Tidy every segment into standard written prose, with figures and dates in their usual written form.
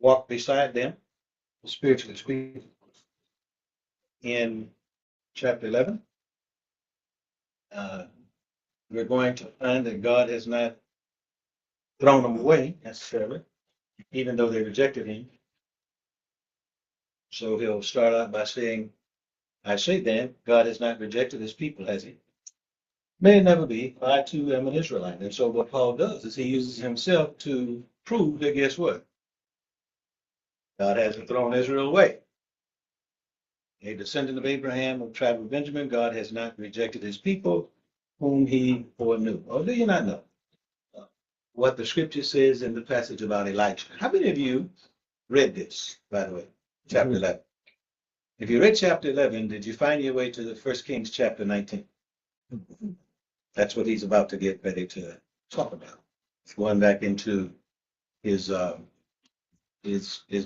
walk beside them, spiritually speaking. In chapter 11, uh, we're going to find that God has not thrown them away necessarily, even though they rejected him. So he'll start out by saying, I say then, God has not rejected his people, has he? May it never be. I too am an Israelite. And so what Paul does is he uses himself to prove that guess what? God hasn't thrown Israel away. A descendant of Abraham of the tribe of Benjamin, God has not rejected his people whom he foreknew. Or do you not know what the scripture says in the passage about Elijah? How many of you read this, by the way, chapter 11? If you read chapter 11, did you find your way to the 1 Kings chapter 19? That's what he's about to get ready to talk about. It's going back into his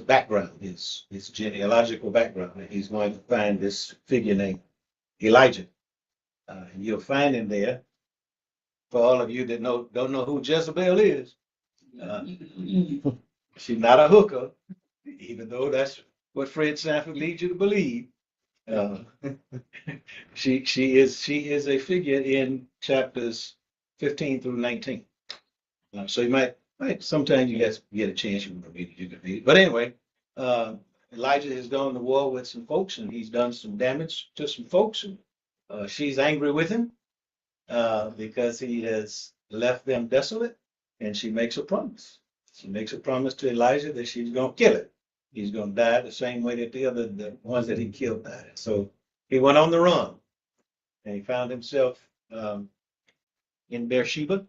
background, his genealogical background, and he's going to find this figure named Elijah. And you'll find him there. For all of you that don't know who Jezebel is, she's not a hooker, even though that's what Fred Sanford leads you to believe. She is a figure in chapters 15 through 19. So you might sometimes you guys get a chance, you can read it. But anyway, Elijah has gone to war with some folks and he's done some damage to some folks. And she's angry with him because he has left them desolate. And she makes a promise. She makes a promise to Elijah that she's going to kill him. He's going to die the same way that the ones that he killed died. So he went on the run and he found himself in Beersheba.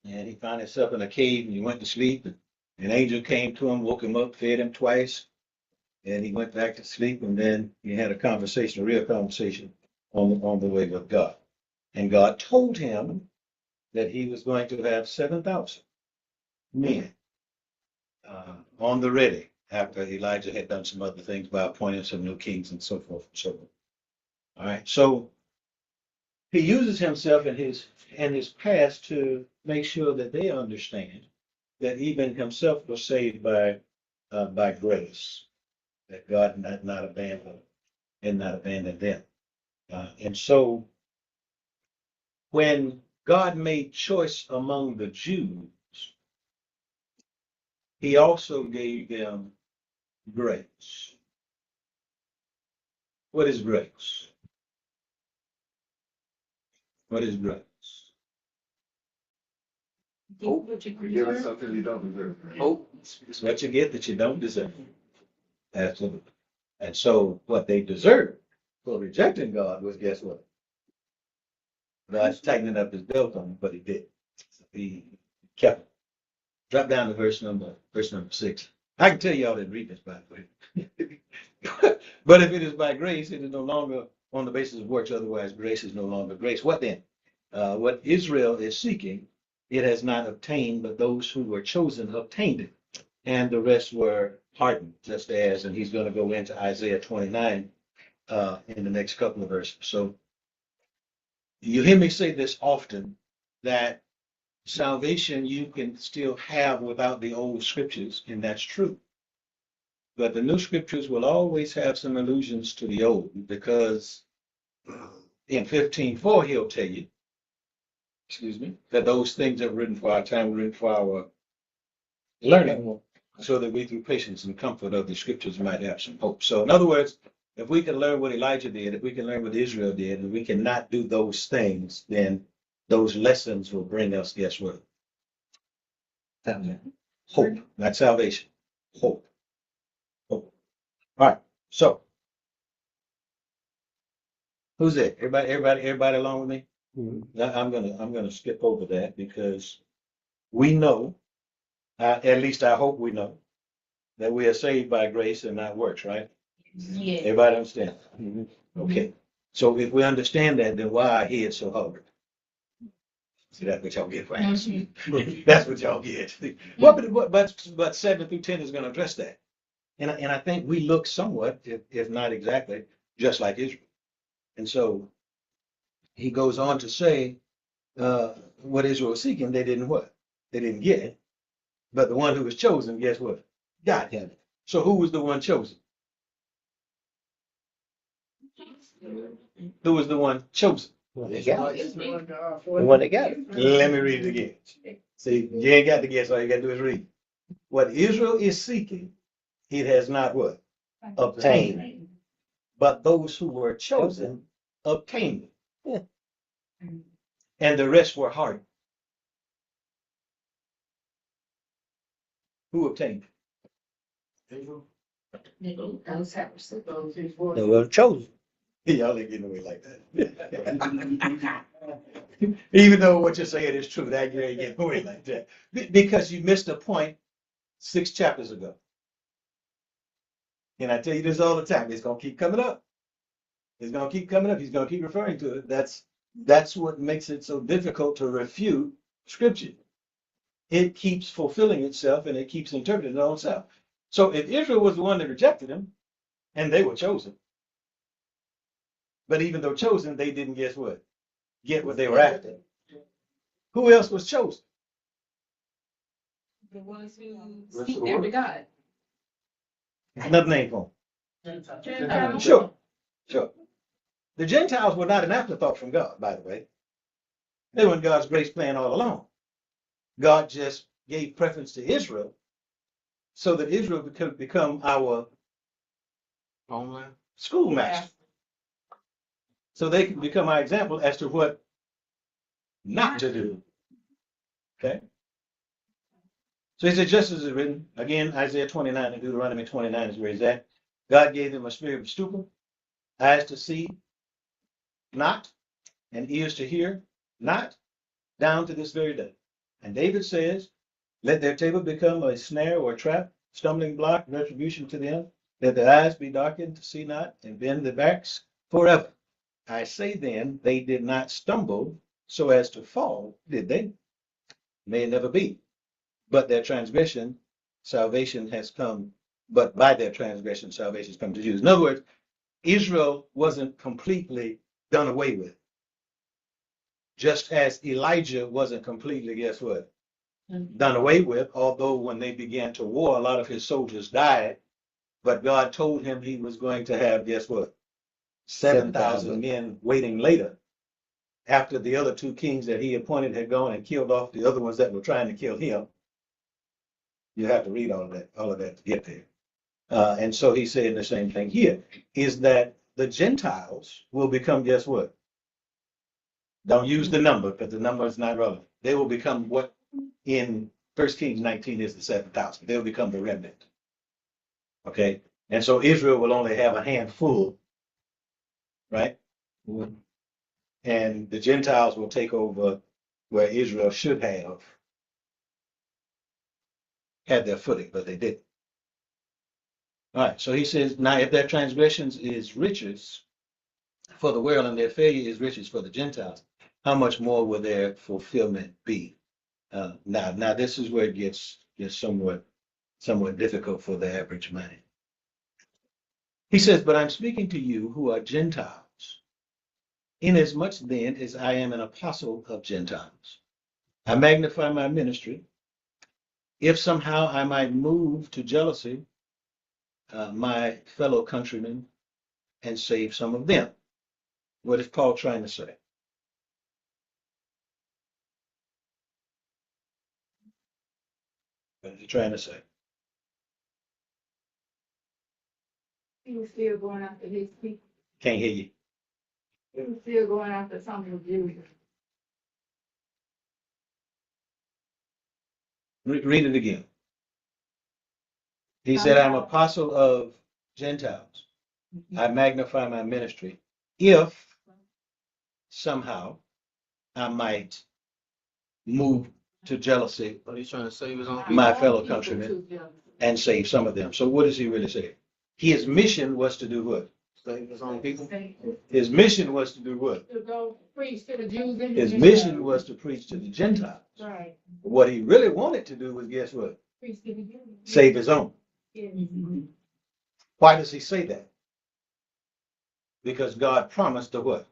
And he found himself in a cave and he went to sleep. And an angel came to him, woke him up, fed him twice. And he went back to sleep. And then he had a real conversation on the way with God. And God told him that he was going to have 7,000 men on the ready after Elijah had done some other things by appointing some new kings and so forth and so on. All right. So he uses himself and his past to make sure that they understand that even himself was saved by grace, that God not abandoned them. And so when God made choice among the Jews, he also gave them grace. What is grace? What is grace? Hope. Give us something you don't deserve. Hope is what you get that you don't deserve. Absolutely. And so what they deserved for rejecting God was, guess what? God's tightening up his belt on him, but he did. So he kept it. Drop down to verse number 6. I can tell y'all didn't read this, by the way. But if it is by grace, it is no longer on the basis of works. Otherwise, grace is no longer grace. What then? What Israel is seeking, it has not obtained, but those who were chosen obtained it. And the rest were hardened, just as, and he's going to go into Isaiah 29 in the next couple of verses. So you hear me say this often, that salvation you can still have without the old scriptures, and that's true. But the new scriptures will always have some allusions to the old, because in 15:4 he'll tell you, that those things that were written for our time were written for our learning, so that we through patience and comfort of the scriptures might have some hope. So in other words, if we can learn what Elijah did, if we can learn what Israel did, and we cannot do those things, then those lessons will bring us, guess what? Hope, not salvation. Hope. Hope. All right. So who's it? Everybody along with me? Mm-hmm. I'm gonna skip over that because we know, at least I hope we know, that we are saved by grace and not works, right? Yeah. Everybody understand? Mm-hmm. Okay. So if we understand that, then why are heads so hard? See, that's what y'all get, right? Mm-hmm. That's what y'all get. But 7 through 10 is going to address that. And I think we look somewhat, if not exactly, just like Israel. And so he goes on to say, what Israel was seeking, they didn't what? They didn't get it. But the one who was chosen, guess what? God had it. So who was the one chosen? Who was the one chosen? They got it. The one that got it. Let me read it again. See, you ain't got to guess. All you got to do is read. What Israel is seeking, it has not what? Obtained. But those who were chosen obtained it. Yeah. And the rest were hardened. Who obtained it? They were chosen. Y'all ain't getting away like that. Even though what you're saying is true, that you ain't getting away like that. Because you missed a point 6 chapters ago. And I tell you this all the time, it's gonna keep coming up. It's gonna keep coming up. He's gonna keep referring to it. That's what makes it so difficult to refute scripture. It keeps fulfilling itself and it keeps interpreting it on itself. So if Israel was the one that rejected him, and they were chosen, but even though chosen, they didn't guess what? Get what they were after. Who else was chosen? The ones who seek after God. Another name for them. Sure. The Gentiles were not an afterthought from God, by the way. They were in God's grace plan all along. God just gave preference to Israel so that Israel could become our Homeland. schoolmaster. So they could become our example as to what not to do. Okay? So he said, just as it's written, again, Isaiah 29 and Deuteronomy 29 is where he's at. God gave them a spirit of stupor, eyes to see not, and ears to hear not, down to this very day. And David says, let their table become a snare or a trap, stumbling block, retribution to them. Let their eyes be darkened to see not, and bend their backs forever. I say then, they did not stumble so as to fall, did they? May it never be. But their transgression, salvation has come, but by their transgression, salvation has come to Jews. In other words, Israel wasn't completely done away with. Just as Elijah wasn't completely, guess what? Done away with, although when they began to war, a lot of his soldiers died, but God told him he was going to have, guess what? 7,000 men waiting later, after the other 2 kings that he appointed had gone and killed off the other ones that were trying to kill him. You have to read all of that to get there. And so he's saying the same thing here, is that the Gentiles will become, guess what? Don't use the number, because the number is not relevant. They will become what in 1 Kings 19 is the 7,000. They'll become the remnant. Okay? And so Israel will only have a handful, right? And the Gentiles will take over where Israel should have had their footing, but they didn't. All right, so he says, now if their transgressions is riches for the world and their failure is riches for the Gentiles, how much more will their fulfillment be? Now this is where it gets somewhat difficult for the average man. He says, but I'm speaking to you who are Gentiles, inasmuch then as I am an apostle of Gentiles. I magnify my ministry. If somehow I might move to jealousy my fellow countrymen and save some of them. What is Paul trying to say? What is he trying to say? He was still going after his people. Can't hear you. He was still going after some of the Jews. Read it again. He said, I'm apostle of Gentiles. I magnify my ministry. If somehow I might move to jealousy But he's trying to save his own. my fellow countrymen and save some of them. So what does he really say? His mission was to do what? Save his own people. His mission was to do what? To go preach to the Jews. His mission was to preach to the Gentiles. Right. What he really wanted to do was, guess what? Preach to the Jews. Save his own. Mm-hmm. Why does he say that? Because God promised the what?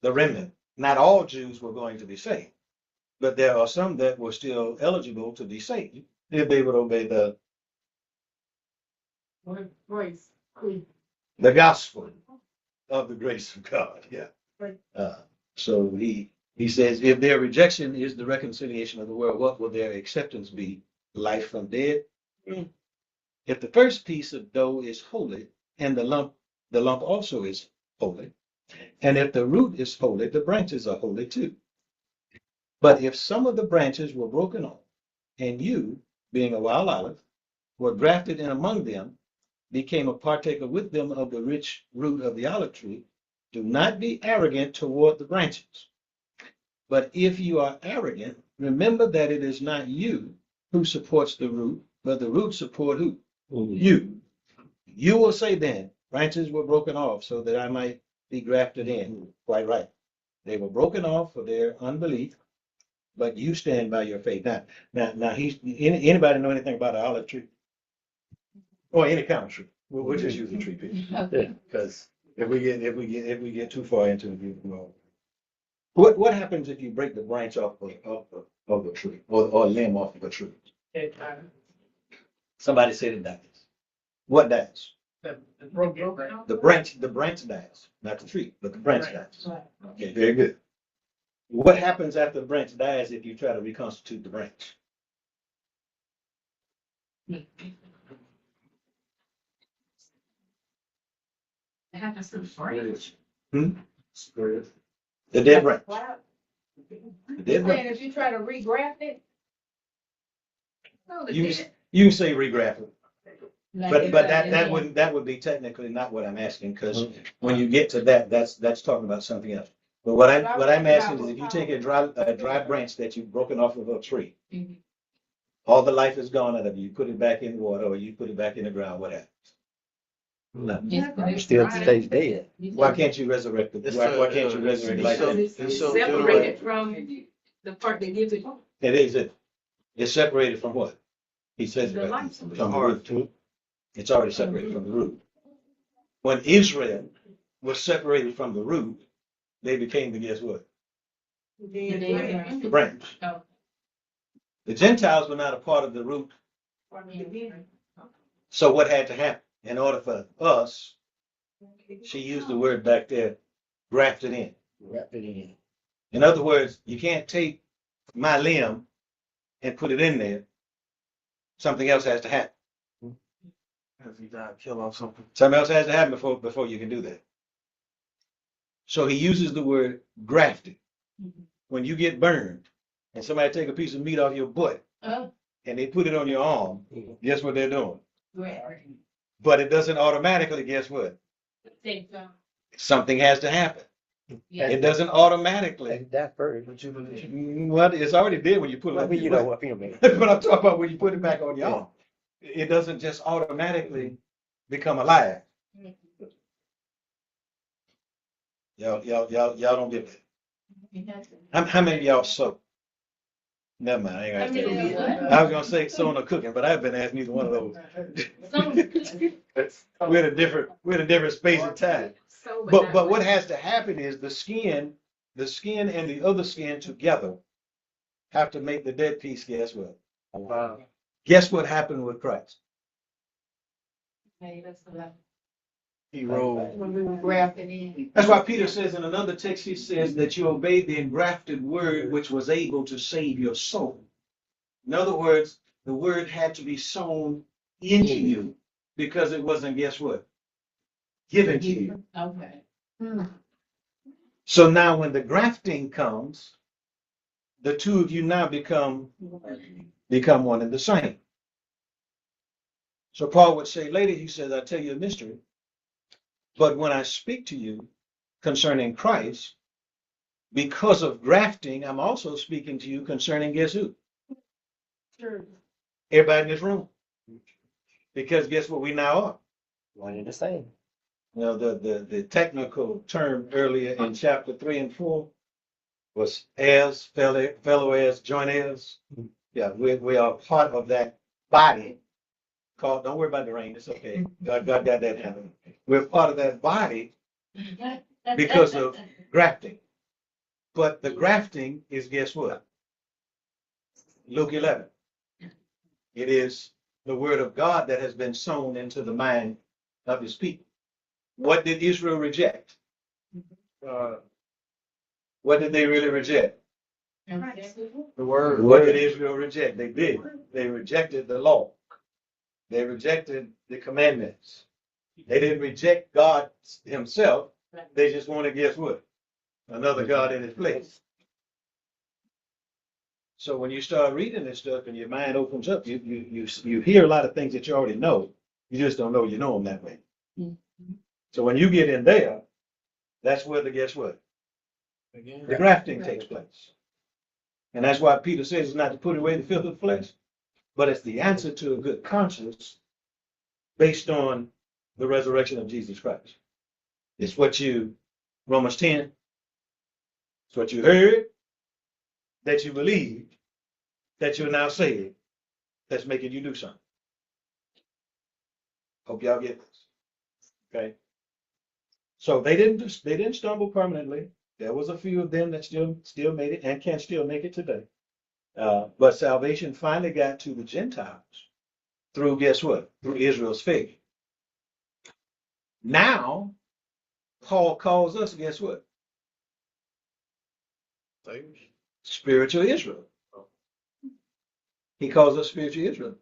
The remnant. Not all Jews were going to be saved, but there are some that were still eligible to be saved if they would obey the Grace. The gospel of the grace of God. Yeah. So he says, if their rejection is the reconciliation of the world, what will their acceptance be? Life from dead? If the first piece of dough is holy, and the lump also is holy, and if the root is holy, the branches are holy too. But if some of the branches were broken off, and you, being a wild olive, were grafted in among them, became a partaker with them of the rich root of the olive tree, do not be arrogant toward the branches. But if you are arrogant, remember that it is not you who supports the root, but the root support who? You. You will say then, branches were broken off so that I might be grafted in. Quite right. They were broken off for their unbelief, but you stand by your faith. Now anybody know anything about an olive tree? Or any kind of tree? We'll just use a tree picture. Because if we get too far into it, well, what happens if you break the branch off of a tree or a limb off of a tree? Somebody said it dies. What dies? The branch dies, not the tree, but the branch dies. Okay, very good. What happens after the branch dies if you try to reconstitute the branch? Hmm? The dead branch. The dead branch. If you try to regraft it? You can say regraft it. But that would be technically not what I'm asking, because when you get to that, that's talking about something else. But what I'm asking is, if you take a dry branch that you've broken off of a tree, all the life is gone out of it, you put it back in water or you put it back in the ground, whatever. Still stays dead. Why can't you resurrect it? Why can't you resurrect life? It's separated from the part that gives it. It's separated from what? He says it right. From the root. It's already separated from the root. When Israel was separated from the root, they became the guess what? The branch. The Gentiles were not a part of the root. So what had to happen? In order for us, she used the word back there, grafted in. Grafted in. In other words, you can't take my limb and put it in there. Something else has to happen. If you die, kill off something. Something else has to happen before you can do that. So he uses the word grafted. When you get burned and somebody take a piece of meat off your butt and they put it on your arm, guess what they're doing? But it doesn't automatically, guess what? Something has to happen. It doesn't automatically. That first. Well, it's already there when you put it on your butt. What you mean. That's what I'm talking about when you put it back on your arm. It doesn't just automatically become alive. Y'all don't get that. How many of y'all sew? Never mind. I ain't gonna ask that. I was gonna say sewing or cooking, but I haven't been asked neither one of those. We're in a different space and time. But what has to happen is the skin and the other skin together have to make the dead piece. Guess what? Wow. Guess what happened with Christ? He rolled. That's why Peter says in another text, he says that you obeyed the engrafted word which was able to save your soul. In other words, the word had to be sown into you because it wasn't, guess what? Given to you. Okay. So now when the grafting comes, the two of you now become one and the same. So Paul would say later, he says, I tell you a mystery. But when I speak to you concerning Christ, because of grafting, I'm also speaking to you concerning guess who? Sure. Everybody in this room. Because guess what we now are? One and the same. You know, the technical term earlier in chapter 3 and 4 was heirs, fellow heirs, joint heirs. Yeah, we are part of that body called, don't worry about the rain, it's okay. God got that happening. We're part of that body because of grafting. But the grafting is, guess what? Luke 11. It is the word of God that has been sown into the mind of his people. What did Israel reject? What did they really reject? The word. What did Israel reject? They did. They rejected the law. They rejected the commandments. They didn't reject God himself. They just wanted, guess what? Another God in his place. So when you start reading this stuff and your mind opens up, you hear a lot of things that you already know. You just don't know you know them that way. So when you get in there, that's where the guess what? The grafting takes place. And that's why Peter says it's not to put away the filth of the flesh, but it's the answer to a good conscience based on the resurrection of Jesus Christ. It's what you, Romans 10, it's what you heard, that you believed, that you're now saved, that's making you do something. Hope y'all get this. Okay. So they didn't stumble permanently. There was a few of them that still made it and can still make it today. But salvation finally got to the Gentiles through, guess what? Through Israel's faith. Now, Paul calls us, guess what? Spiritual Israel. He calls us spiritual Israel.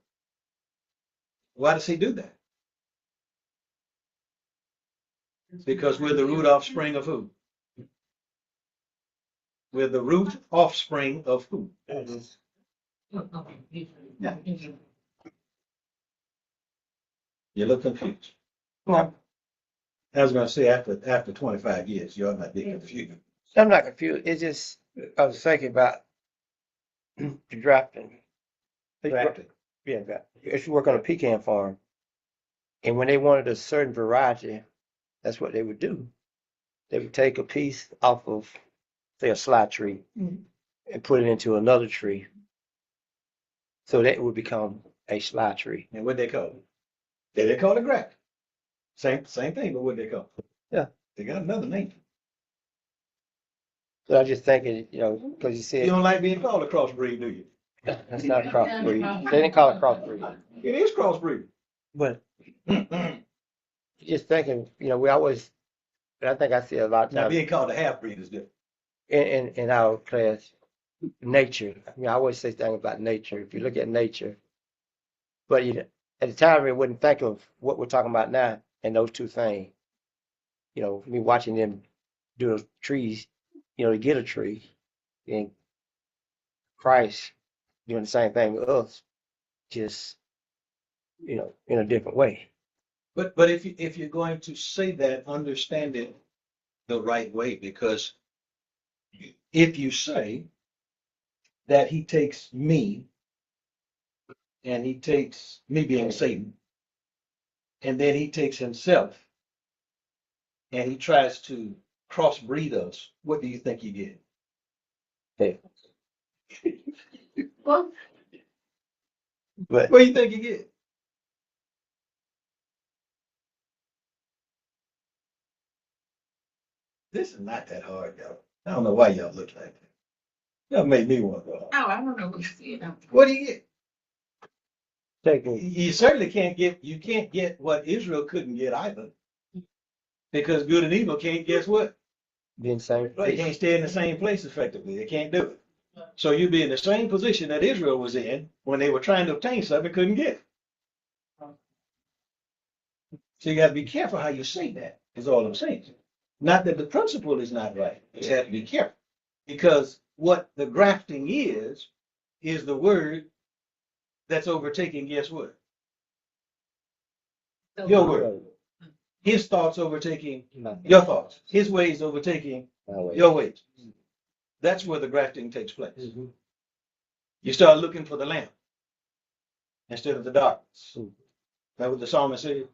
Why does he do that? Because we're the root offspring of who? We're the root offspring of who? Yeah. You look confused. No, I was going to say after 25 years, you ought not be confused. I'm not confused. It's just, I was thinking about the drafting. Drafting. Yeah, if you work on a pecan farm, and when they wanted a certain variety, that's what they would do. They would take a piece off of, say, a sly tree and put it into another tree. So that would become a sly tree. And what they call it? They call it graft. Same thing, but what they call it? Yeah. They got another name. So I was just thinking, because you You said don't like being called a crossbreed, do you? that's not a crossbreed. They didn't call it crossbreed. It is crossbreed. But just thinking, we always, I think I see a lot of Now times being called a half-breed is different. in our class, nature. I always say things about nature. If you look at nature, but at the time we wouldn't think of what we're talking about now and those two things. Me watching them do the trees, to get a tree, and Christ doing the same thing with us, just in a different way. But if you're going to say that, understand it the right way, because if you say that he takes me and he takes me being Satan, and then he takes himself and he tries to crossbreed us, what do you think you get? Hey, Well, but What do you think you get? This is not that hard, y'all. I don't know why y'all look like that. Y'all made me want to go. oh, I don't know what you said. What do you get? taking You certainly can't get what Israel couldn't get either. Because good and evil can't guess what? being the same They place. can't stay in the same place effectively. They can't do it. So you'd be in the same position that Israel was in when they were trying to obtain something couldn't get. So you got to be careful how you say that, is all I'm saying. Not that the principle is not right. You have to be careful. Because what the grafting is the word that's overtaking, guess what? Your word. His thoughts overtaking your thoughts. His ways overtaking your ways. That's where the grafting takes place. You start looking for the lamp instead of the darkness. That's what the psalmist said.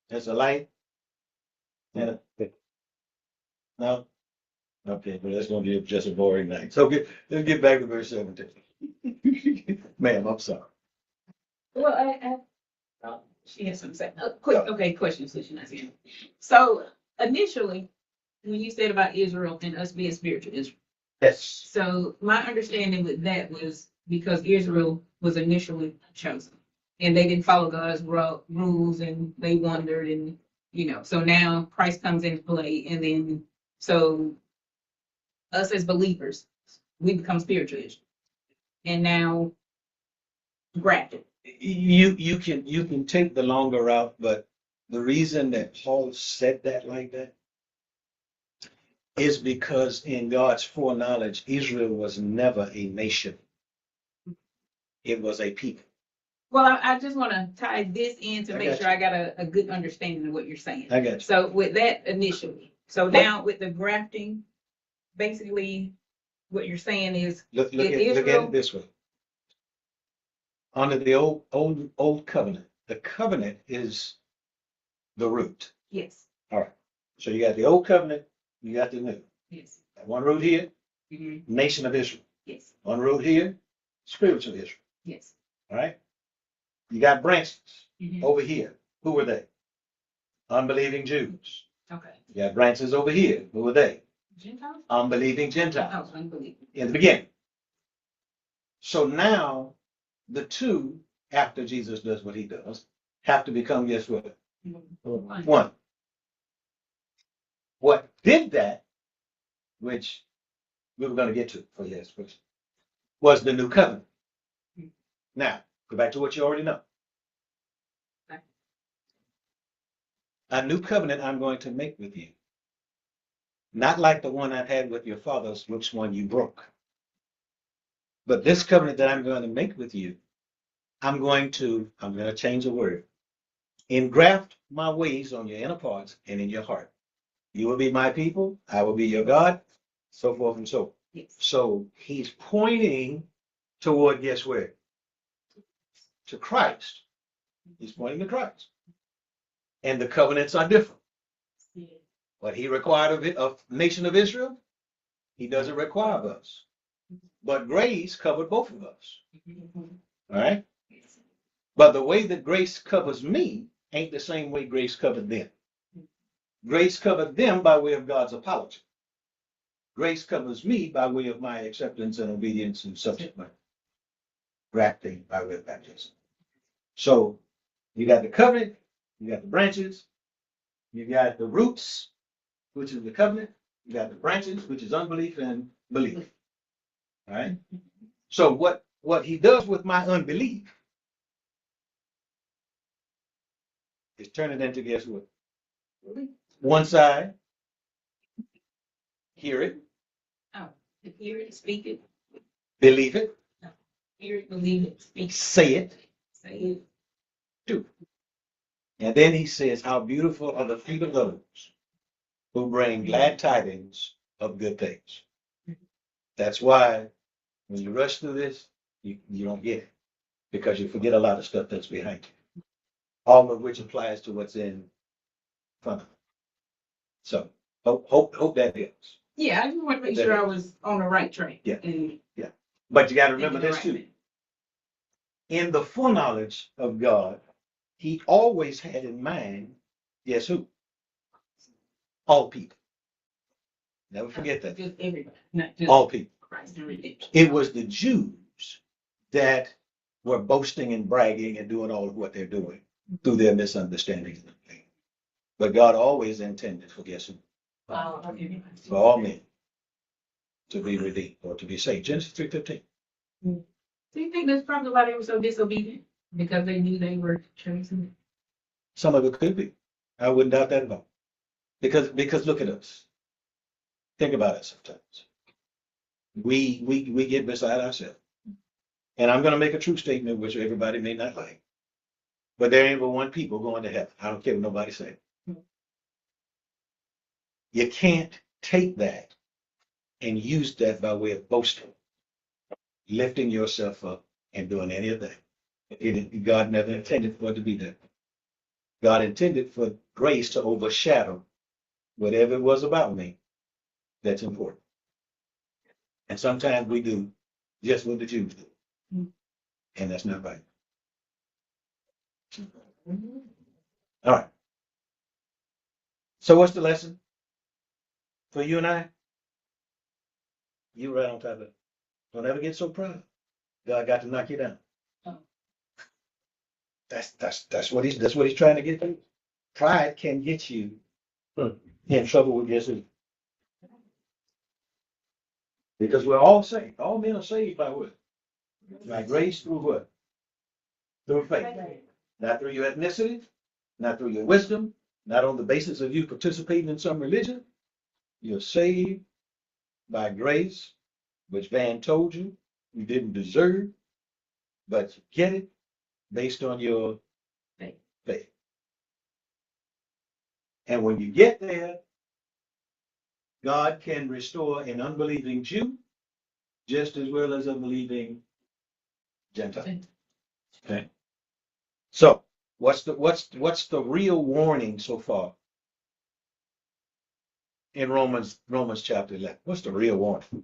There's a light. And no? Okay, but that's going to be just a boring night. So let's get back to verse 17. Ma'am, I'm sorry. Well, she has something to say. Okay, question, since you're not saying. So initially, when you said about Israel and us being spiritual Israel, Yes. so my understanding with that was because Israel was initially chosen. and they didn't follow God's rules, and they wandered, and so now Christ comes into play, and then so us as believers, we become spiritual Israel, and now grafted. You can take the longer route, but the reason that Paul said that like that is because in God's foreknowledge, Israel was never a nation. It was a people. Well, I just want to tie this in to I make got sure I got a good understanding of what you're saying. I got you. So with that initially, so now with the grafting, basically what you're saying is Look in at Israel. it this way. Under the old covenant, the covenant is the root. Yes, All right. So you got the old covenant, you got the new. yes, One root here, mhm, nation of Israel. yes, One root here, spiritual Israel. yes. All right. You got branches Mhm. over here. Who were they? Unbelieving Jews. Okay. You got branches over here. Who were they? Gentiles? Unbelieving Gentiles Oh, unbelievable. in the beginning. So now the two, after Jesus does what he does, have to become, guess what? Mhm. One. What did that, which we were going to get to for yes, was the new covenant. Now, go back to what you already know. Okay. A new covenant I'm going to make with you. Not like the one I've had with your fathers, which one you broke. But this covenant that I'm going to make with you, I'm going to change the word. Engraft my ways on your inner parts and in your heart. You will be my people, I will be your God, so forth and so on. Yes. So he's pointing toward, guess where? To Christ. He's pointing to Christ. And the covenants are different. What he required of it, of nation of Israel, he doesn't require of us. But grace covered both of us. All right? But the way that grace covers me ain't the same way grace covered them. Grace covered them by way of God's apology. Grace covers me by way of my acceptance and obedience and subsequent grafting by way of baptism. So you got the covenant, you got the branches, you got the roots, which is the covenant, you got the branches, which is unbelief and belief. All right. So what he does with my unbelief is turn it into, guess what? One side, hear it, Oh, to hear it, speak it, believe it, hear it, believe it, speak it, say it, say it. do it. And then he says, how beautiful are the feet of those who bring glad tidings of good things. That's why when you rush through this, you don't get it because you forget a lot of stuff that's behind you, all of which applies to what's in front of you. So hope that helps. Yeah, I just want to make sure I was on the right track. Yeah. And But you got to remember thinking the this right too. thing. In the foreknowledge of God, he always had in mind, guess who? All people. Never forget that. Just everybody, not just All people. Christ and redemption. It was the Jews that were boasting and bragging and doing all of what they're doing through their misunderstandings. But God always intended for, guess who? For all men to be redeemed or to be saved. Genesis 3:15. Do you think that's probably why they were so disobedient? Because they knew they were chosen? Some of it could be. I wouldn't doubt that at all. Because look at us. Think about it sometimes. We get beside ourselves. And I'm going to make a true statement, which everybody may not like. But there ain't but one people going to heaven. I don't care what nobody say. You can't take that and use that by way of boasting, lifting yourself up and doing any of that. God never intended for it to be that. God intended for grace to overshadow whatever it was about me that's important. And sometimes we do just what the Jews do. And that's not right. All right. So what's the lesson for you and I? You right on top of it. Don't ever get so proud. God got to knock you down. That's what he's trying to get to. Pride can get you in trouble with Jesus. Because we're all saved. All men are saved by what? By grace through what? Through faith. Not through your ethnicity, not through your wisdom, not on the basis of you participating in some religion. You're saved by grace, which Van told you you didn't deserve, but you get it based on your faith. And when you get there, God can restore an unbelieving Jew just as well as a believing Gentile. Okay. So what's the real warning so far in Romans chapter 11? What's the real warning?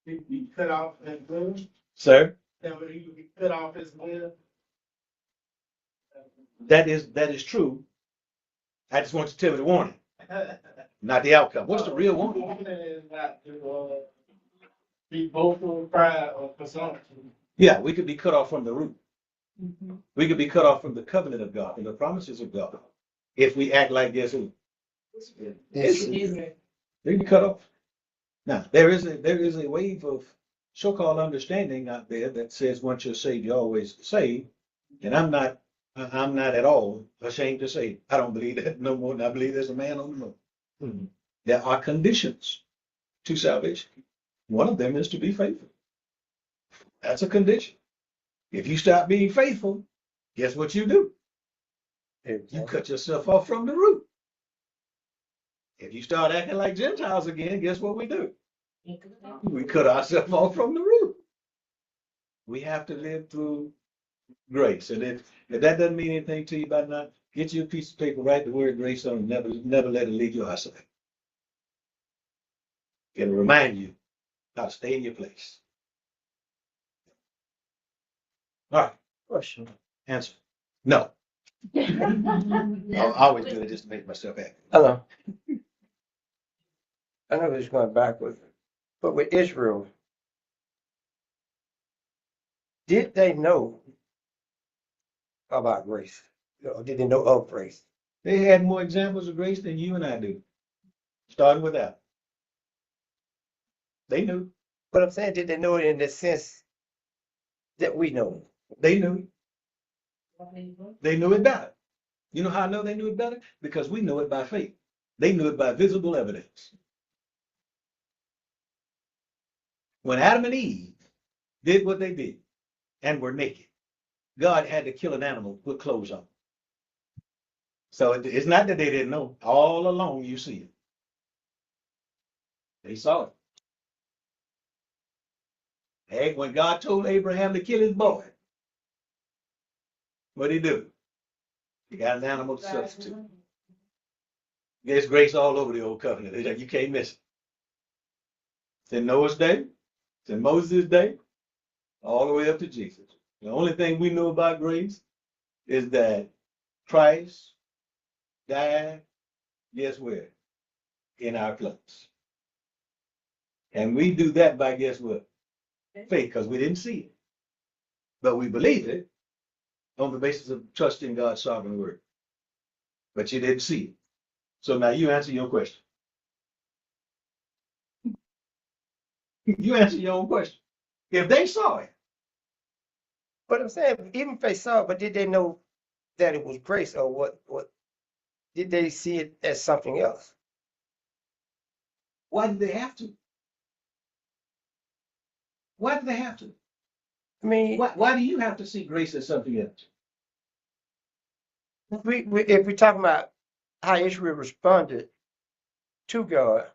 He'd be cut off his will. Sir? That he would be cut off his will. That is true. I just want you to tell me the warning, not the outcome. What's the real warning? Warning is not to be boastful, pride, or presumption. Yeah, we could be cut off from the root. We could be cut off from the covenant of God and the promises of God if we act like this. Yes. We be cut off. Now there is a wave of so-called understanding out there that says once you're saved, you're always saved, and I'm not at all ashamed to say I don't believe that no more than I believe there's a man on the moon. There are conditions to salvation. One of them is to be faithful. That's a condition. If you stop being faithful, guess what you do? You cut yourself off from the root. If you start acting like Gentiles again, guess what we do? We cut ourselves off from the root. We have to live through grace. And if that doesn't mean anything to you by now, get you a piece of paper, write the word grace on it, never let it leave your eyesight. It'll remind you how to stay in your place. All right. Question. Answer. No. I always do it just to make myself happy. Hello. I know it's going backwards, but with Israel, did they know about grace? Or did they know of grace? They had more examples of grace than you and I do. Starting with that. They knew. But I'm saying, did they know it in the sense that we know? They knew. They knew it better. You know how I know they knew it better? Because we know it by faith. They knew it by visible evidence. When Adam and Eve did what they did and were naked, God had to kill an animal, put clothes on. So it's not that they didn't know. All along you see it. They saw it. Hey, when God told Abraham to kill his boy, what did he do? He got an animal to substitute. There's grace all over the old covenant. It's like you can't miss it. It's in Noah's day, it's in Moses' day, all the way up to Jesus. The only thing we know about grace is that Christ died, guess where? In our place. And we do that by guess what? Faith, because we didn't see it. But we believe it on the basis of trusting God's sovereign word. But you didn't see it. So now you answer your question. You answer your own question. If they saw it. But I'm saying, even if they saw it, but did they know that it was grace, or what did they see it as something else? Why did they have to? Why did they have to? I mean, Why do you have to see grace as something else? if we're talking about how Israel responded to God,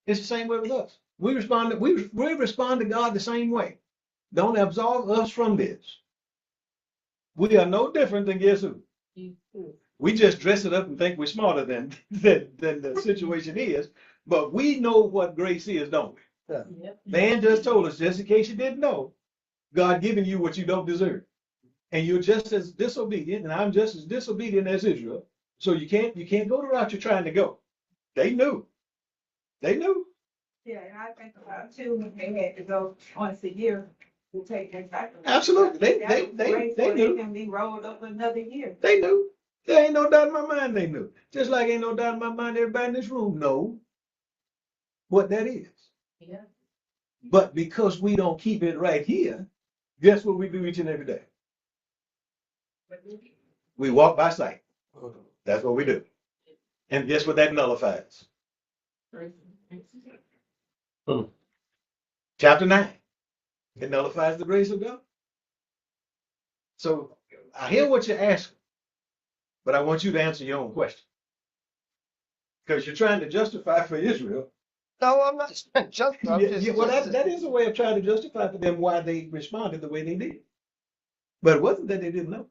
It's the same way with us. We respond to God the same way. Don't absolve us from this. We are no different than guess who? We just dress it up and think we're smarter than the situation is. But we know what grace is, don't we? Yeah. Man just told us, just in case you didn't know, God giving you what you don't deserve. And you're just as disobedient, and I'm just as disobedient as Israel. So you can't go the route you're trying to go. They knew. They knew. Yeah, and I think about too, when they had to go once a year to take that sacrifice. Absolutely. They They knew. can be rolled up another year. They knew. There ain't no doubt in my mind they knew. Just like ain't no doubt in my mind everybody in this room know what that is. Yeah. But because we don't keep it right here, guess what we do each and every day? We walk by sight. That's what we do. And guess what that nullifies? Chapter 9. It nullifies the grace of God. So I hear what you're asking, but I want you to answer your own question. Because you're trying to justify for Israel. No, I'm not just. I'm just Well, that is a way of trying to justify for them why they responded the way they did. But it wasn't that they didn't know.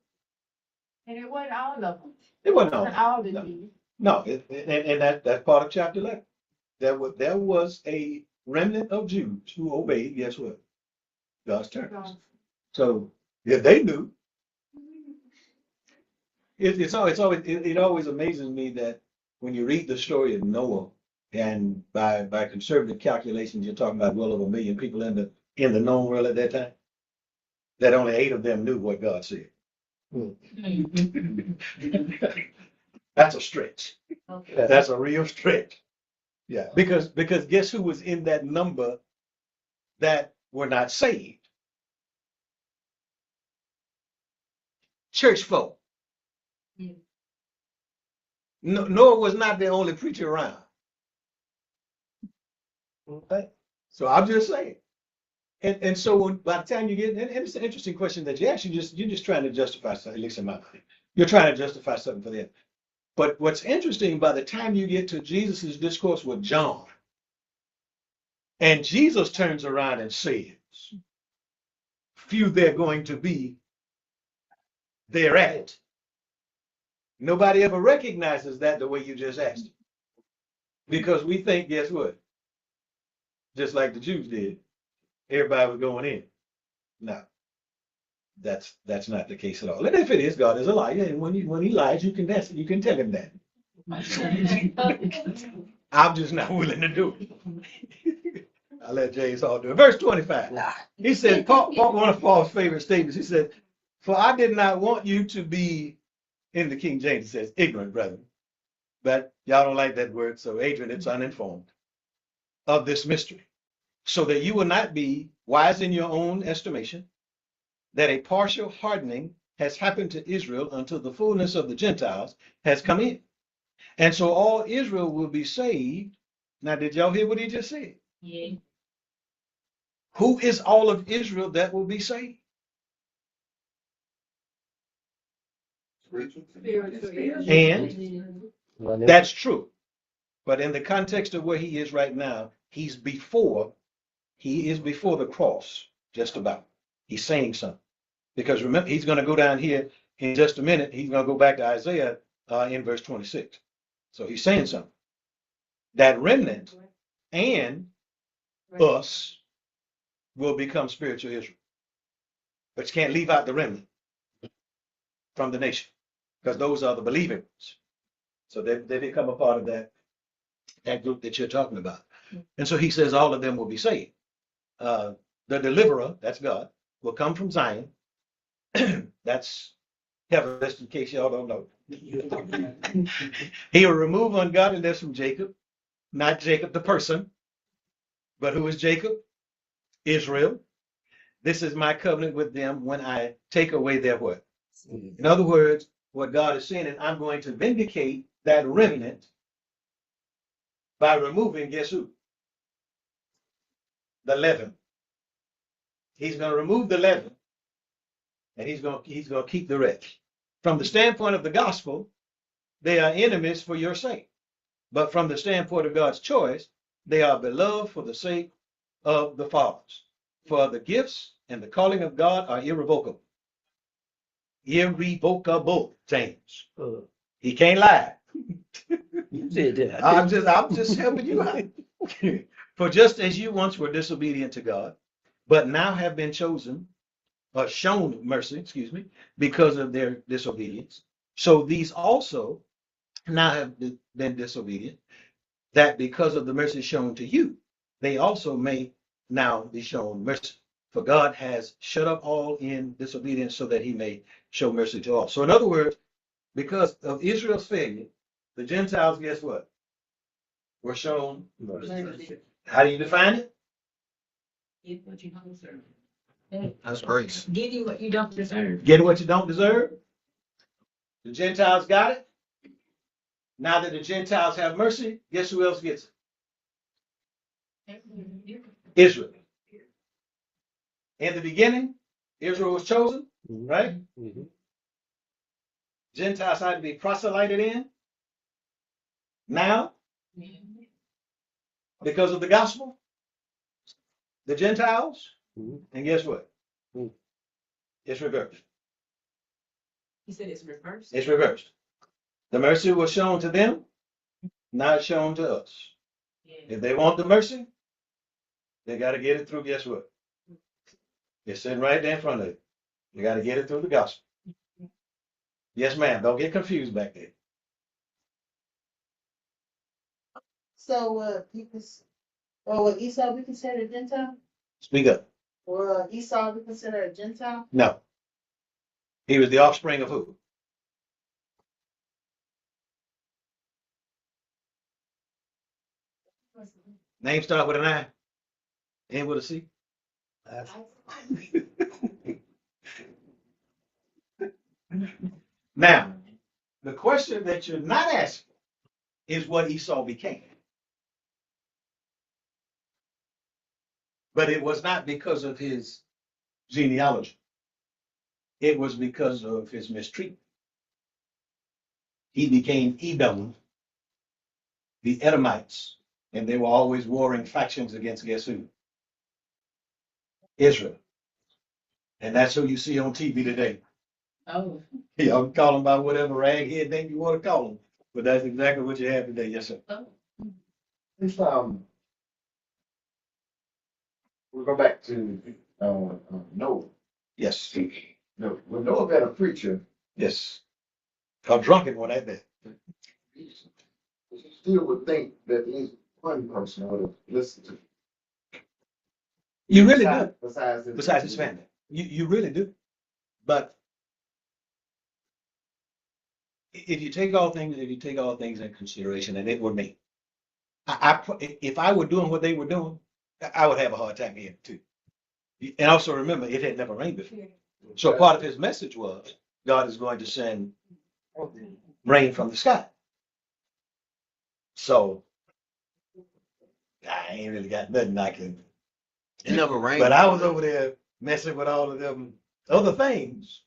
And it wasn't all of them. It wasn't It all. wasn't all the No. Jews. No, and that's part of chapter 11. There was a remnant of Jews who obeyed, guess what? God's terms. So if they knew, it always amazes me that when you read the story of Noah, and by conservative calculations, you're talking about well over 1 million people in the known world at that time, that only 8 of them knew what God said. That's a stretch. Okay. That's a real stretch. Yeah, because guess who was in that number that were not saved? Church folk. No, Noah was not the only preacher around. Okay. So I'm just saying. And so by the time you get, and it's an interesting question that you ask, you're just trying to justify something, at least in my mind. You're trying to justify something for them. But what's interesting, by the time you get to Jesus's discourse with John, and Jesus turns around and says, few there going to be thereat. Nobody ever recognizes that the way you just asked it. Because we think, guess what? Just like the Jews did, everybody was going in. No, that's not the case at all. And if it is, God is a liar. And when he lies, you can tell him that. I'm just not willing to do it. I'll let James Hall do it. Verse 25. Nah. He said, Paul, one of Paul's favorite statements, he said, for I did not want you to be, in the King James, it says, ignorant, brethren. But y'all don't like that word, so Adrian, it's uninformed, of this mystery, so that you will not be wise in your own estimation, that a partial hardening has happened to Israel until the fullness of the Gentiles has come in. And so all Israel will be saved. Now, did y'all hear what he just said? Yeah. Who is all of Israel that will be saved? And that's true. But in the context of where he is right now, he is before the cross, just about. He's saying something. Because remember, he's going to go down here in just a minute. He's going to go back to Isaiah in verse 26. So he's saying something. That remnant and us will become spiritual Israel. But you can't leave out the remnant from the nation, because those are the believing ones. So they become a part of that group that you're talking about. And so he says all of them will be saved. The deliverer, that's God, will come from Zion. That's heaven, just in case y'all don't know. He will remove ungodliness from Jacob, not Jacob the person, but who is Jacob? Israel. This is my covenant with them when I take away their what? In other words, what God is saying, and I'm going to vindicate that remnant by removing, guess who? The leaven. He's going to remove the leaven, and he's going to keep the rest. From the standpoint of the gospel, they are enemies for your sake. But from the standpoint of God's choice, they are beloved for the sake of the fathers. For the gifts and the calling of God are irrevocable. Irrevocable, James. He can't lie. You said that. I'm just helping you out. For just as you once were disobedient to God, but now have been chosen, or shown mercy, because of their disobedience, so these also now have been disobedient, that because of the mercy shown to you, they also may now be shown mercy. For God has shut up all in disobedience so that he may show mercy to all. So in other words, because of Israel's failure, the Gentiles, guess what? Were shown mercy. How do you define it? Get what you don't deserve. That's grace. Give you what you don't deserve. Get what you don't deserve. The Gentiles got it. Now that the Gentiles have mercy, guess who else gets it? Israel. In the beginning, Israel was chosen, right? Mhm. Gentiles had to be proselyted in. Now, because of the gospel, the Gentiles, Mhm. and guess what? Mhm. It's reversed. He said it's reversed. It's reversed. The mercy was shown to them, now it's shown to us. If they want the mercy, they got to get it through, guess what? It's sitting right there in front of you. You got to get it through the gospel. Yes, ma'am. Don't get confused back there. So, would Esau be considered a Gentile? Speak up. Will Esau be considered a Gentile? No. He was the offspring of who? Name start with an I, end with a C. Now, the question that you're not asking is what Esau became. But it was not because of his genealogy. It was because of his mistreatment. He became Edom, the Edomites, and they were always warring factions against guess who? Israel. And that's who you see on TV today. Oh. Y'all can call them by whatever raghead name you want to call them, but that's exactly what you have today. Yes, sir. If we go back to Noah. Yes. No, when Noah met a preacher, Yes. A drunken one at that. he still would think that at least one person would have listened to him. You really do. Besides His family. You really do. But if you take all things in consideration, and it were me, if I were doing what they were doing, I would have a hard time here too. And also remember, it had never rained before. So part of his message was God is going to send rain from the sky. So I ain't really got nothing I can. It never rained. But I was over there messing with all of them other things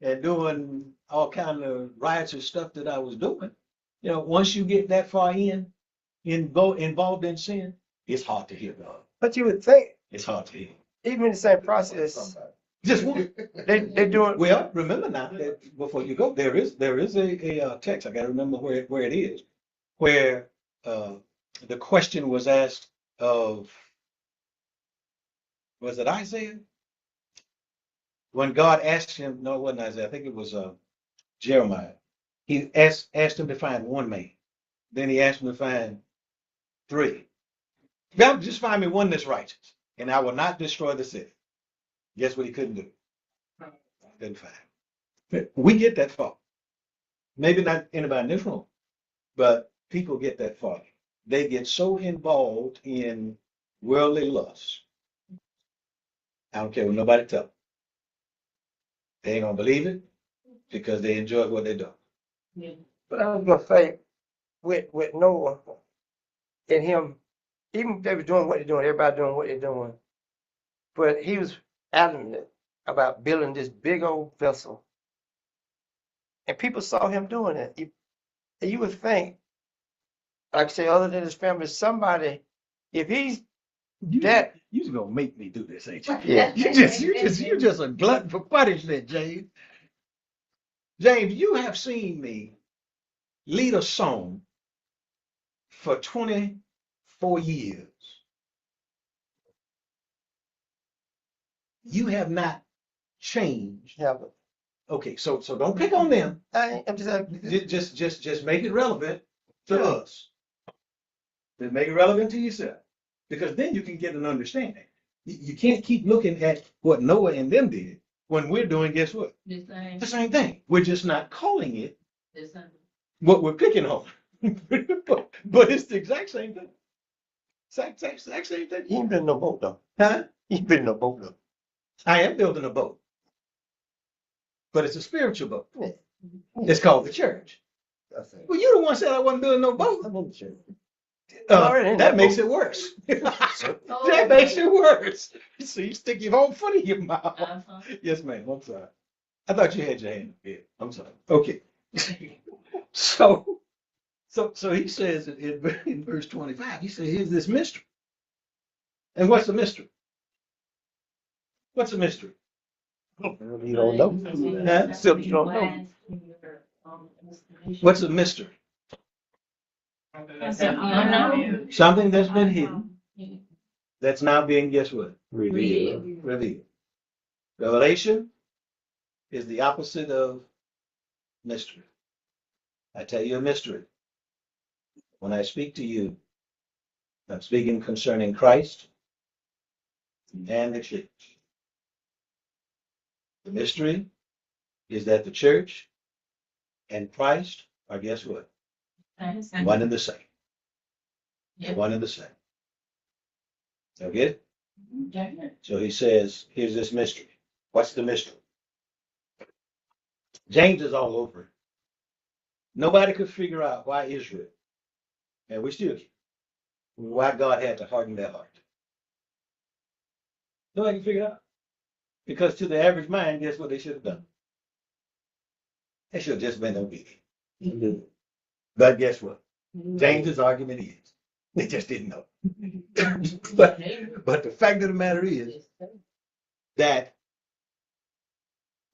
and doing all kind of riotous stuff that I was doing. You know, once you get that far involved in sin, it's hard to hear God. But you would think, It's hard to hear. even in the same process, Just one. they doing. Well, remember now that before you go, there is a text. I got to remember where it is, where the question was asked of, was it Isaiah? When God asked him, no, it wasn't Isaiah. I think it was Jeremiah. He asked him to find one man. Then he asked him to find three. God, just find me one that's righteous, and I will not destroy the city. Guess what he couldn't do? Couldn't find. We get that far. Maybe not anybody in this room, but people get that far. They get so involved in worldly lust. I don't care what nobody tell them. They ain't gonna believe it because they enjoy what they do. Yeah. But I was gonna say, with Noah and him, even if they were doing what they're doing, everybody doing what they're doing, but he was adamant about building this big old vessel, and people saw him doing it. You would think, like I say, other than his family, somebody, if he's that, You just gonna make me do this, ain't you? yeah, You're just a glutton for punishment, James. James, you have seen me lead a song for 24 years. You have not changed. yeah, but Okay, so don't pick on them. I'm Just make it relevant to us. Just make it relevant to yourself. Because then you can get an understanding. You can't keep looking at what Noah and them did when we're doing, guess what? The same, The same thing. We're just not calling it the same. what we're picking on. But it's the exact same thing. Exact same thing. You ain't been no boat though. Huh? You ain't been no boat though. I am building a boat, but it's a spiritual boat. Yeah. It's called the church. That's it. Well, you the one said I wasn't building no boat. I'm in the church. already in That that makes boat. it worse. Oh, That makes it worse. So you stick your whole foot in your mouth. uh-huh. Yes, ma'am. I'm sorry. I thought you had your hand up here. I'm sorry. Okay. So, so he says in verse 25, he says, here's this mystery. And what's the mystery? What's the mystery? You don't know. Huh? Still, you don't know. What's the mystery? Unknown. Something that's been hidden, that's now being, guess what? Revealed. Revealed. Revelation is the opposite of mystery. I tell you a mystery. When I speak to you, I'm speaking concerning Christ and the church. The mystery is that the church and Christ are, guess what? One and the same. Yep. One and the same. Okay? So he says, here's this mystery. What's the mystery? James is all over it. Nobody could figure out why Israel, and we still can't, why God had to harden their heart. Nobody can figure it out. Because to the average mind, guess what they should have done? They should have just been obedient. But guess what? James's argument is they just didn't know. But the fact of the matter is that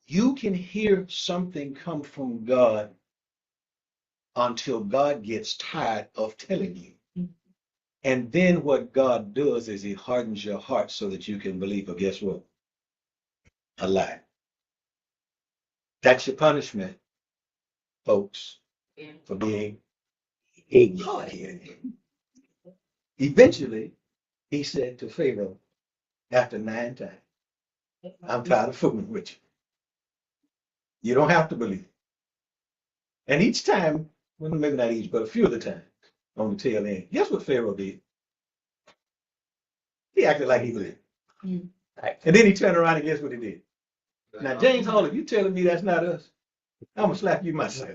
you can hear something come from God until God gets tired of telling you. And then what God does is he hardens your heart so that you can believe, but guess what? A lie. That's your punishment, folks, for being hard-headed. Eventually, he said to Pharaoh, after 9 times, I'm tired of fooling with you. You don't have to believe. And each time, well, maybe not each, but a few of the times on the tail end, guess what Pharaoh did? He acted like he believed. Mm. And then he turned around and guess what he did? Now, James Hall, if you telling me that's not us, I'm going to slap you myself.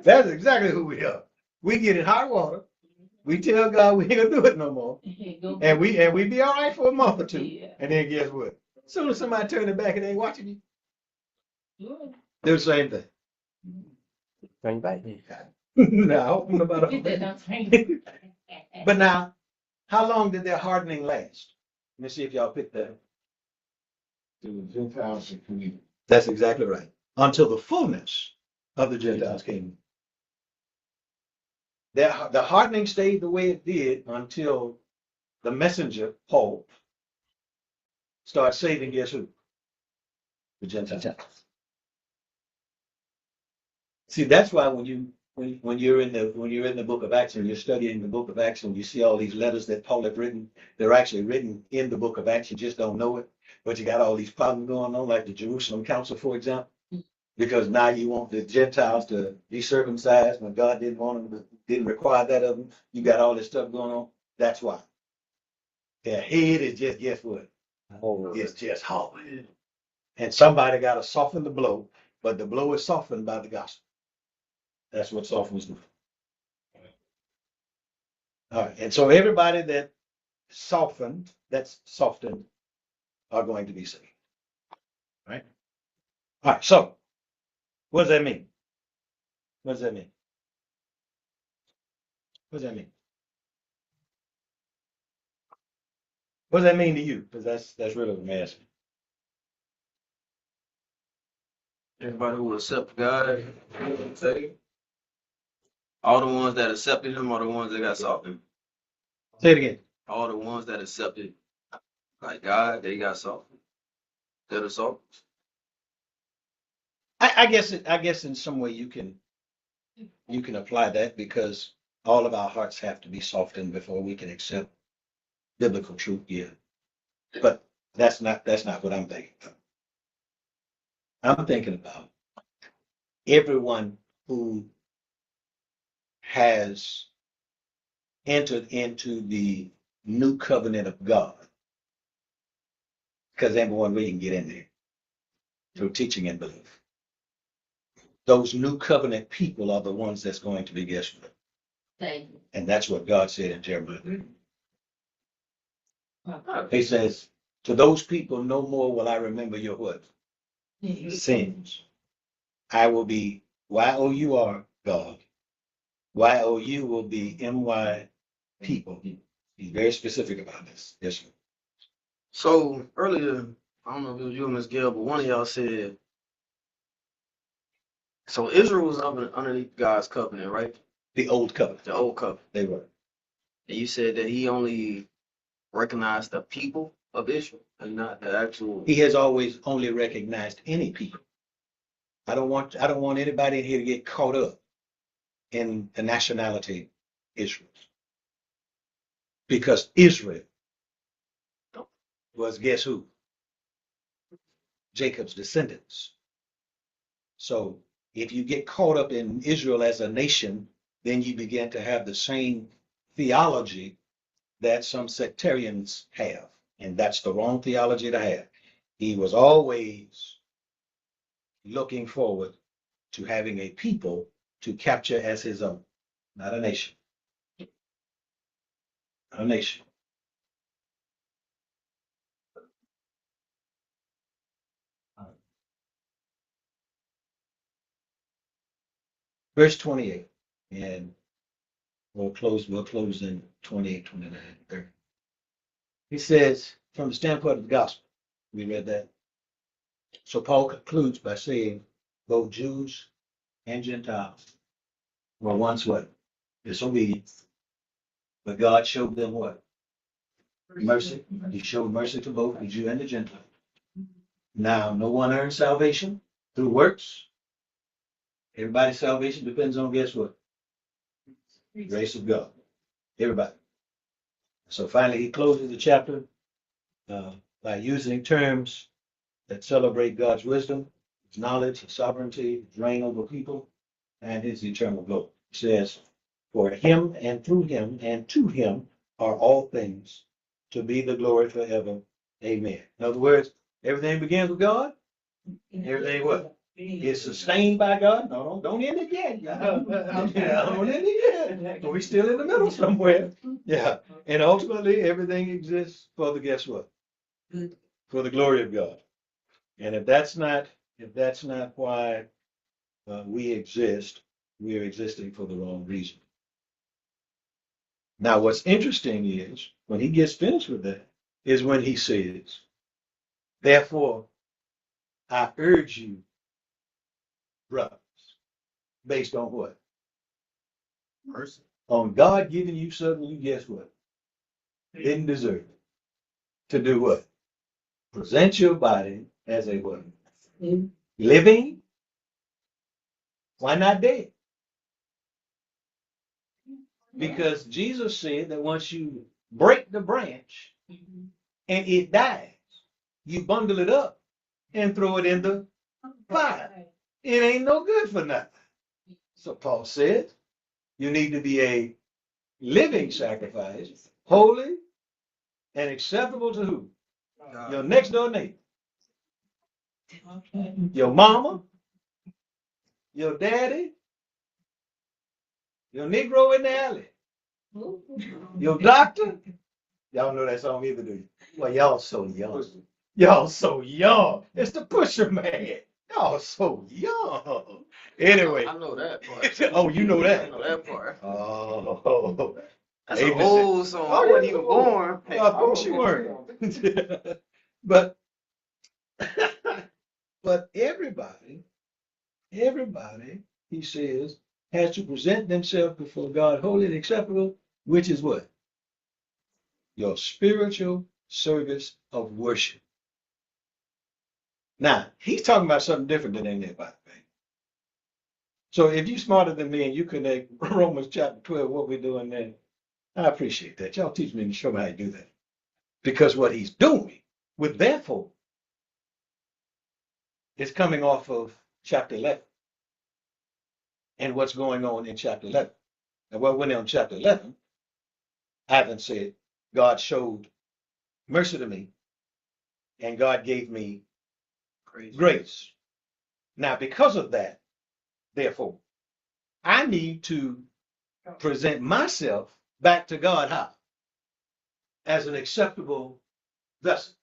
That's exactly who we are. We get in hot water. We tell God we ain't going to do it no more. And we be all right for a month or two. Yeah. And then guess what? As soon as somebody turn their back and they ain't watching you, do the same thing. Bring back. No, I don't know about that. But now, how long did their hardening last? Let me see if y'all picked that. To the Gentiles and community. That's exactly right. Until the fullness of the Gentiles came. The hardening stayed the way it did until the messenger, Paul, started saving, guess who? The Gentiles. See, that's why when you're in the book of Acts and you're studying the book of Acts and you see all these letters that Paul had written, they're actually written in the book of Acts. You just don't know it. But you got all these problems going on, like the Jerusalem Council, for example, because now you want the Gentiles to be circumcised when God didn't want them, didn't require that of them. You got all this stuff going on. That's why. Their head is just, guess what? Oh, It's just hard. And somebody got to soften the blow, but the blow is softened by the gospel. That's what softens do. All right. And so everybody that's softened, are going to be saved. Right? All right. So what does that mean? What does that mean? What does that mean? What does that mean to you? Because that's really what I'm asking. Everybody who accept God, say, all the ones that accepted him are the ones that got softened. Say it again. All the ones that accepted like God, they got softened. They're the salt. I guess in some way you can apply that because all of our hearts have to be softened before we can accept biblical truth, yeah. But that's not what I'm thinking of. I'm thinking about everyone who has entered into the new covenant of God, because everyone we can get in there through teaching and belief. Those new covenant people are the ones that's going to be guess what? Thank you. And that's what God said in Jeremiah. He says, to those people, no more will I remember your what? Sins. I will be Y-O-U-R, God. Y-O-U will be M-Y people. He's very specific about this. Yes, sir. So earlier, I don't know if it was you or Miss Gail, but one of y'all said, so Israel was underneath God's covenant, right? The old covenant. The old covenant. They were. And you said that he only recognized the people of Israel and not the actual. He has always only recognized any people. I don't want anybody in here to get caught up in the nationality Israel. Because Israel was guess who? Jacob's descendants. So if you get caught up in Israel as a nation, then you begin to have the same theology that some sectarians have. And that's the wrong theology to have. He was always looking forward to having a people to capture as his own, not a nation. A nation. Verse 28, and we'll close in 28, 29, 30. He says, from the standpoint of the gospel, we read that. So Paul concludes by saying, both Jews and Gentiles were once what? Disobedient. But God showed them what? Mercy. He showed mercy to both the Jew and the Gentile. Now, no one earns salvation through works. Everybody's salvation depends on guess what? Grace of God. Everybody. So finally, he closes the chapter by using terms that celebrate God's wisdom, his knowledge, his sovereignty, his reign over people, and his eternal glory. He says, for him and through him and to him are all things, to be the glory forever. Amen. In other words, everything begins with God. Everything what? Is sustained by God. No, don't end it yet. Don't end it yet. We're still in the middle somewhere. Yeah. And ultimately, everything exists for the guess what? For the glory of God. And if that's not why we exist, we are existing for the wrong reason. Now, what's interesting is when he gets finished with that, is when he says, therefore, I urge you, brothers, based on what? Mercy. On God giving you something you guess what? Didn't deserve it. To do what? Present your body as a what? Living. Why not dead? Because Jesus said that once you break the branch and it dies, you bundle it up and throw it in the fire. It ain't no good for nothing. So Paul said, you need to be a living sacrifice, holy and acceptable to who? Your next door neighbor. Your mama, your daddy, your Negro in the alley, your doctor. Y'all know that song either, do you? Well, y'all so young. Y'all so young. It's the Pusher Man. Y'all so young. Anyway. I know that part. Oh, you know that? I know that part. Oh. That's an old song. I wasn't even born. Of course you weren't. But everybody, he says, has to present themselves before God holy and acceptable, which is what? Your spiritual service of worship. Now, he's talking about something different than anybody. So if you're smarter than me and you connect Romans chapter 12, what we're doing there, I appreciate that. Y'all teach me and show me how you do that. Because what he's doing with therefore is coming off of chapter 11 and what's going on in chapter 11. And what went on in chapter 11, Ivan said, God showed mercy to me and God gave me grace. Now, because of that, therefore, I need to present myself back to God how? As an acceptable vessel.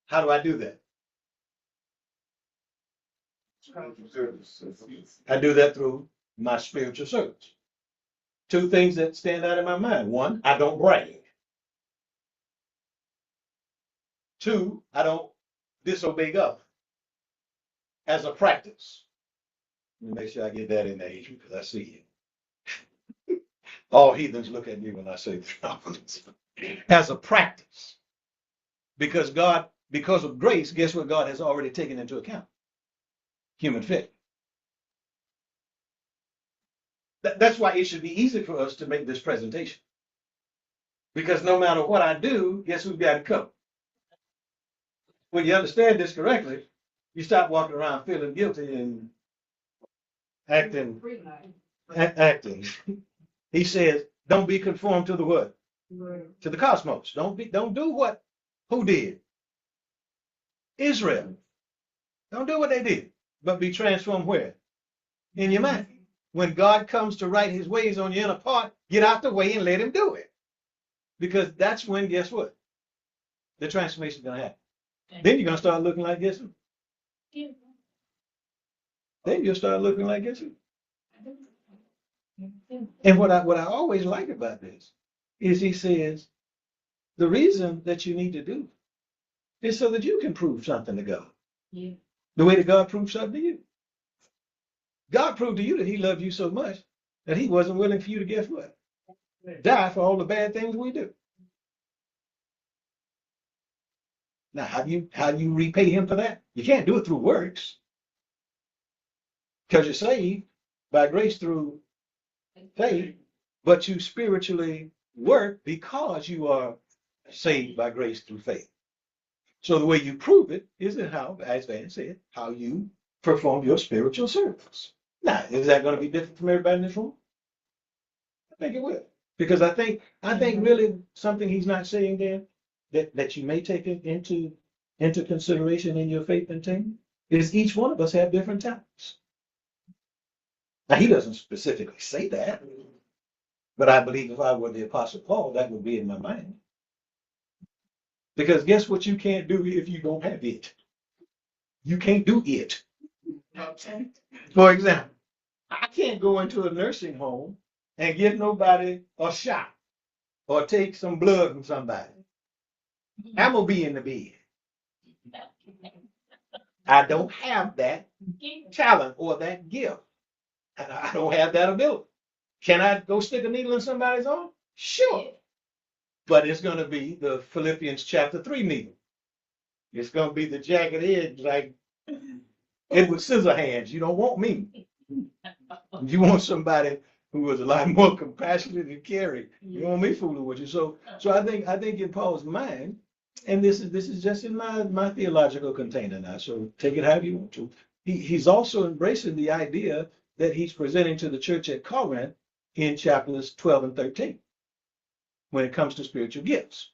How do I do that? I do that through my spiritual service. Two things that stand out in my mind. One, I don't brag. Two, I don't disobey God as a practice. Let me make sure I get that in there, Adrian, because I see you. All heathens look at me when I say this. As a practice. Because God, because of grace, guess what God has already taken into account? Human faith. That's why it should be easy for us to make this presentation. Because no matter what I do, guess who's got it covered? When you understand this correctly, you stop walking around feeling guilty and acting. Acting. He says, don't be conformed to the what? To the cosmos. Don't do what who did? Israel. Don't do what they did, but be transformed where? In your mind. When God comes to write his ways on your inner part, get out the way and let him do it. Because that's when, guess what? The transformation is going to happen. Then you're going to start looking like guess who? Then you'll start looking like guess who? And what I always like about this is he says, the reason that you need to do is so that you can prove something to God. Yeah. The way that God proved something to you. God proved to you that he loved you so much that he wasn't willing for you to guess what? Die for all the bad things we do. Now, how do you repay him for that? You can't do it through works. Because you're saved by grace through faith, but you spiritually work because you are saved by grace through faith. So the way you prove it is in how, as Van said, how you perform your spiritual service. Now, is that going to be different from everybody in this room? I think it will. Because I think really something he's not saying there that you may take it into consideration in your faith and team is each one of us have different talents. Now he doesn't specifically say that, but I believe if I were the Apostle Paul, that would be in my mind. Because guess what you can't do if you don't have it? You can't do it. For example, I can't go into a nursing home and give nobody a shot or take some blood from somebody. I'm gonna be in the bed. I don't have that talent or that gift. And I don't have that ability. Can I go stick a needle in somebody's arm? Sure. But it's going to be the Philippians chapter 3 needle. It's going to be the jagged edge like Edward Scissorhands. You don't want me. You want somebody who is a lot more compassionate and caring. You want me fooling with you. So I think in Paul's mind, and this is just in my theological container now. So take it however you want to. He's also embracing the idea that he's presenting to the church at Corinth in chapters 12 and 13 when it comes to spiritual gifts.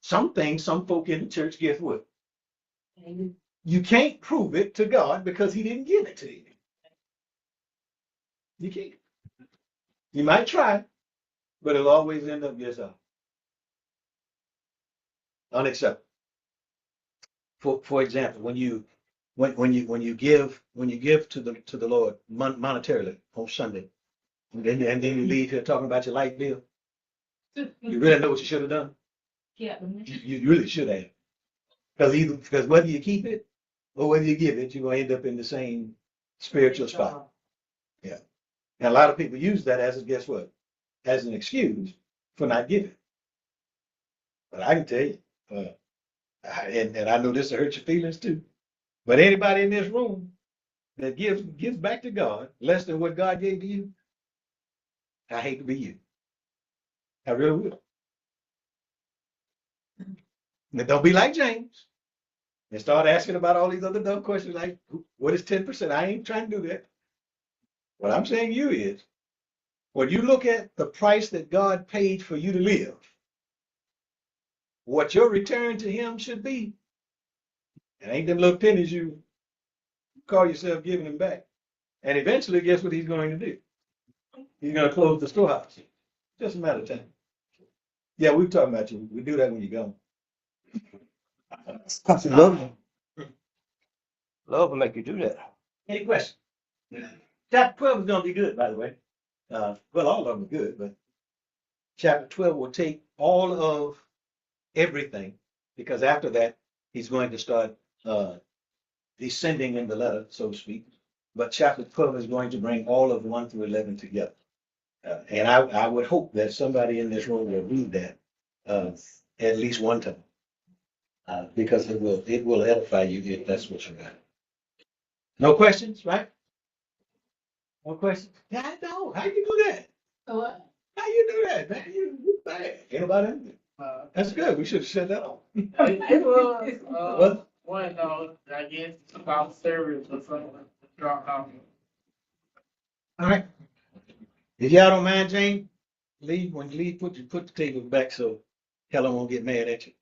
Some things, some folk in the church get what? You can't prove it to God because he didn't give it to you. You can't. You might try, but it'll always end up yourself. Unacceptable. For example, when you give to the Lord monetarily on Sunday, and then you leave here talking about your light bill, you really know what you should have done. Yeah, you really should have, because whether you keep it or whether you give it, you're gonna end up in the same spiritual spot. Yeah, and a lot of people use that as guess what, as an excuse for not giving. But I can tell you, and I know this will hurt your feelings too. But anybody in this room that gives back to God less than what God gave to you, I hate to be you. I really will. Now, don't be like James and start asking about all these other dumb questions like, what is 10%? I ain't trying to do that. What I'm saying to you is, when you look at the price that God paid for you to live, what your return to him should be, and ain't them little pennies you call yourself giving him back. And eventually, guess what he's going to do? He's going to close the storehouse. Just a matter of time. Yeah, we've talked about you. We do that when you're gone. Cause love will make you do that. Any questions? Chapter 12 is going to be good, by the way. Well, all of them are good, but chapter 12 will take all of everything, because after that, he's going to start descending in the letter, so to speak. But chapter 12 is going to bring all of 1 through 11 together. And I would hope that somebody in this room will read that at least one time. Because it will edify you if that's what you got. No questions, right? No questions? Yeah, I know. How you do that? What? How you do that, man? You bad. Anybody? That's good. We should have said that on. It was, What? one, I guess, about service or something. Dropped off. All right. If y'all don't mind, Jane, leave. When you leave, put the table back so Helen won't get mad at you.